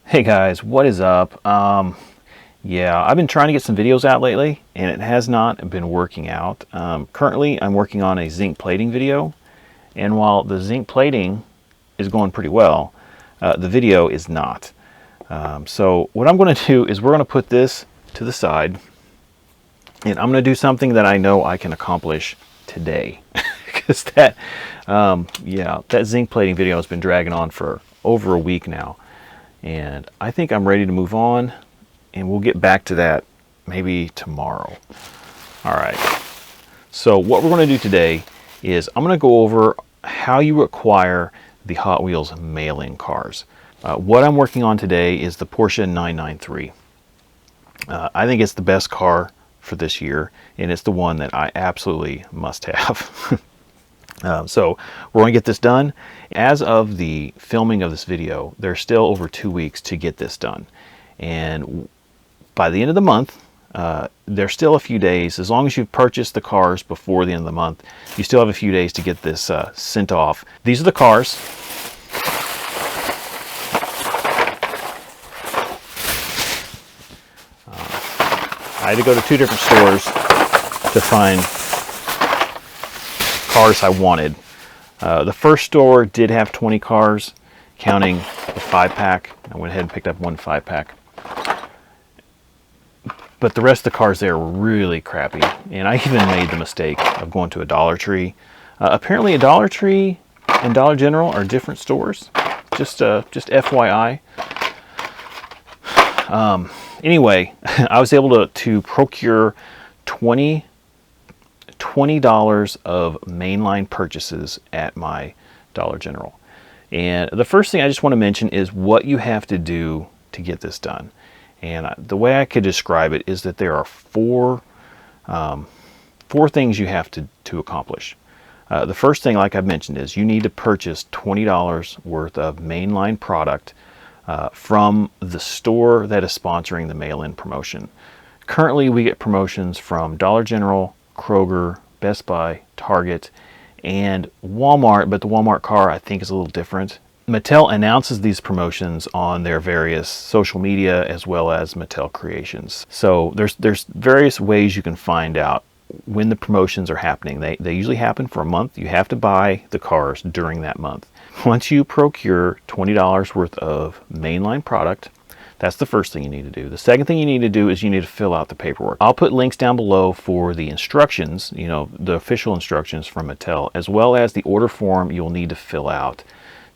Hey guys, what is up? Yeah, I've been trying to get some videos out lately and it has not been working out. Currently I'm working on a zinc plating video, and while the zinc plating is going pretty well, the video is not. So what I'm going to do is we're going to put this to the side and I'm going to do something that I know I can accomplish today. Because that zinc plating video has been dragging on for over a week now. And I think I'm ready to move on, and we'll get back to that maybe tomorrow. All right. So what we're going to do today is I'm going to go over how you acquire the Hot Wheels mail-in cars. What I'm working on today is the Porsche 993. I think it's the best car for this year, and it's the one that I absolutely must have. So we're going to get this done. As of the filming of this video, there's still over 2 weeks to get this done. And by the end of the month, there's still a few days. As long as you've purchased the cars before the end of the month, you still have a few days to get this sent off. These are the cars. I had to go to 2 different stores to find cars I wanted. The first store did have 20 cars, counting the 5-pack. I went ahead and picked up one 5-pack. But the rest of the cars there were really crappy, and I even made the mistake of going to a Dollar Tree. Apparently a Dollar Tree and Dollar General are different stores. Just FYI. Anyway, I was able to procure $20 of mainline purchases at my Dollar General. And the first thing I just want to mention is what you have to do to get this done. And the way I could describe it is that there are four things you have to accomplish. The first thing, like I've mentioned, is you need to purchase $20 worth of mainline product from the store that is sponsoring the mail-in promotion. Currently, we get promotions from Dollar General, Kroger, Best Buy, Target, and Walmart, but the Walmart car I think is a little different. Mattel announces these promotions on their various social media as well as Mattel Creations. So there's various ways you can find out when the promotions are happening. They usually happen for a month. You have to buy the cars during that month. Once you procure $20 worth of mainline product, that's the first thing you need to do. The second thing you need to do is you need to fill out the paperwork. I'll put links down below for the instructions, the official instructions from Mattel, as well as the order form you'll need to fill out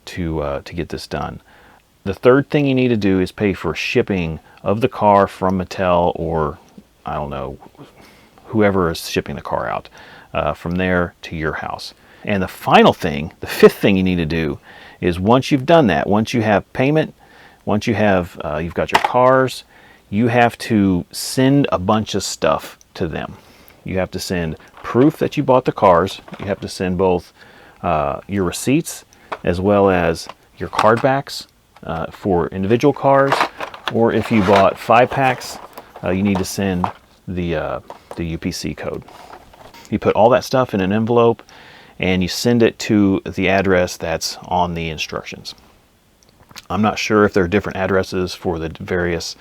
to get this done. The third thing you need to do is pay for shipping of the car from Mattel, or I don't know, whoever is shipping the car out, from there to your house. And the final thing, the fifth thing you need to do is once you've done that, once you have payment, once you have, you've got your cars, you have to send a bunch of stuff to them. You have to send proof that you bought the cars. You have to send both your receipts as well as your card backs for individual cars. Or if you bought 5-packs, you need to send the UPC code. You put all that stuff in an envelope and you send it to the address that's on the instructions. I'm not sure if there are different addresses for the various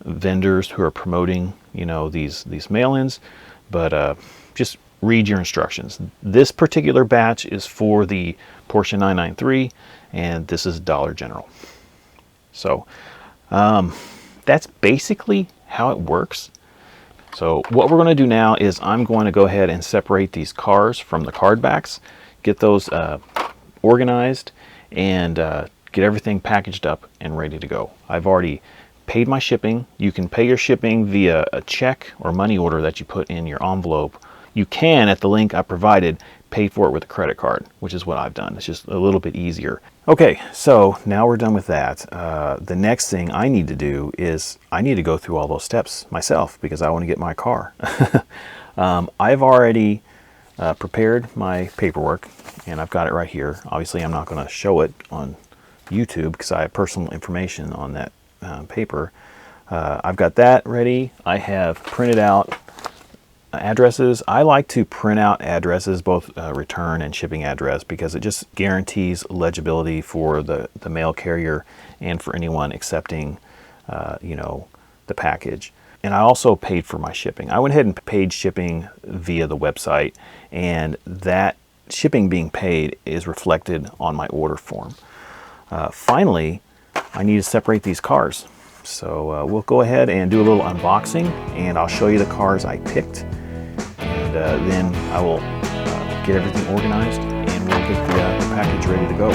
vendors who are promoting, these mail-ins, but just read your instructions. This particular batch is for the Porsche 993, and this is Dollar General. So that's basically how it works. So what we're going to do now is I'm going to go ahead and separate these cars from the card backs, get those organized, and get everything packaged up and ready to go. I've already paid my shipping. You can pay your shipping via a check or money order that you put in your envelope. You can, at the link I provided, pay for it with a credit card, which is what I've done. It's just a little bit easier. Okay, so now we're done with that. The next thing I need to do is I need to go through all those steps myself because I want to get my car. I've already prepared my paperwork, and I've got it right here. Obviously, I'm not going to show it on YouTube because I have personal information on that paper. I've got that ready. I have printed out addresses, I like to print out addresses, both return and shipping address, because it just guarantees legibility for the mail carrier and for anyone accepting, you know, the package. And I also paid for my shipping. I went ahead and paid shipping via the website, and that shipping being paid is reflected on my order form. Finally, I need to separate these cars. So we'll go ahead and do a little unboxing, and I'll show you the cars I picked, and then I will get everything organized, and we'll get the package ready to go.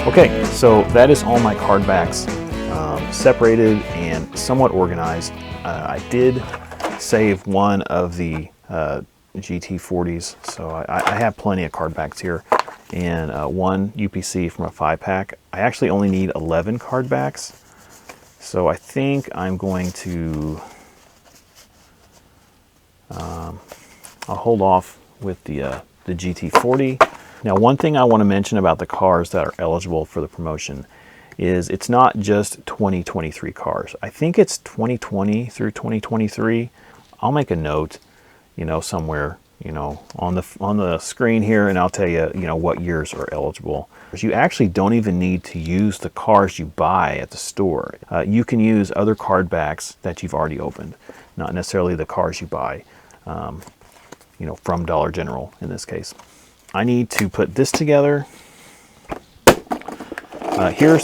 Okay, so that is all my card backs separated and somewhat organized. I did save one of the GT40s, so I have plenty of card backs here, and one UPC from a 5-pack. I actually only need 11 card backs, so I think I'm going to I'll hold off with the GT40. Now, one thing I want to mention about the cars that are eligible for the promotion is it's not just 2023 cars. I think it's 2020 through 2023. I'll make a note, you know, somewhere, you know, on the screen here, and I'll tell you, you know, what years are eligible. You actually don't even need to use the cars you buy at the store. You can use other card backs that you've already opened, not necessarily the cars you buy, you know, from Dollar General in this case. I need to put this together. Here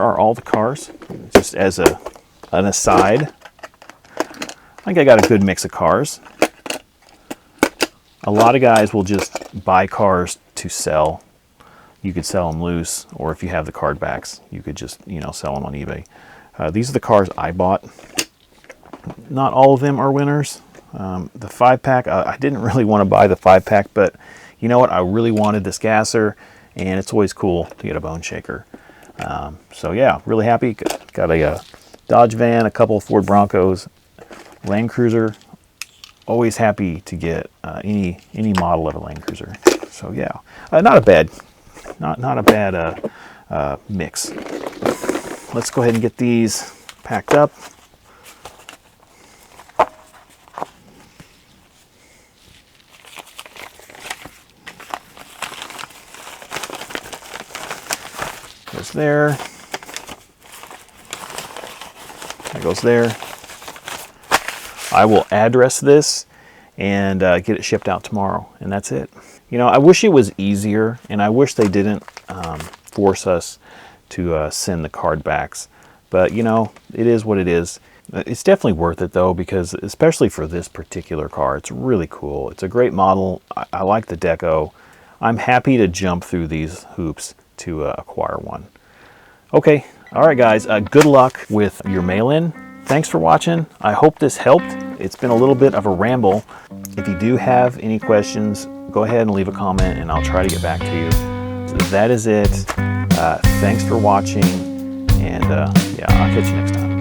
are all the cars, just as an aside. I think I got a good mix of cars. A lot of guys will just buy cars to sell. You could sell them loose, or if you have the card backs, you could just, you know, sell them on eBay. These are the cars I bought. Not all of them are winners. The 5-pack, I didn't really want to buy the 5-pack, but you know what? I really wanted this gasser, and it's always cool to get a bone shaker. So yeah, really happy. Got a Dodge van, a couple of Ford Broncos, Land Cruiser. Always happy to get any model of a Land Cruiser. So yeah, not a bad mix. Let's go ahead and get these packed up. Goes there. That goes there. I will address this and get it shipped out tomorrow, and that's it. You know, I wish it was easier, and I wish they didn't force us to send the card backs, but you know, it is what it is. It's definitely worth it though, because especially for this particular car, it's really cool. It's a great model. I like the deco. I'm happy to jump through these hoops to acquire one. Okay, all right guys, good luck with your mail-in. Thanks for watching. I hope this helped. It's been a little bit of a ramble. If you do have any questions, go ahead and leave a comment and I'll try to get back to you. That is it. Thanks for watching, and yeah, I'll catch you next time.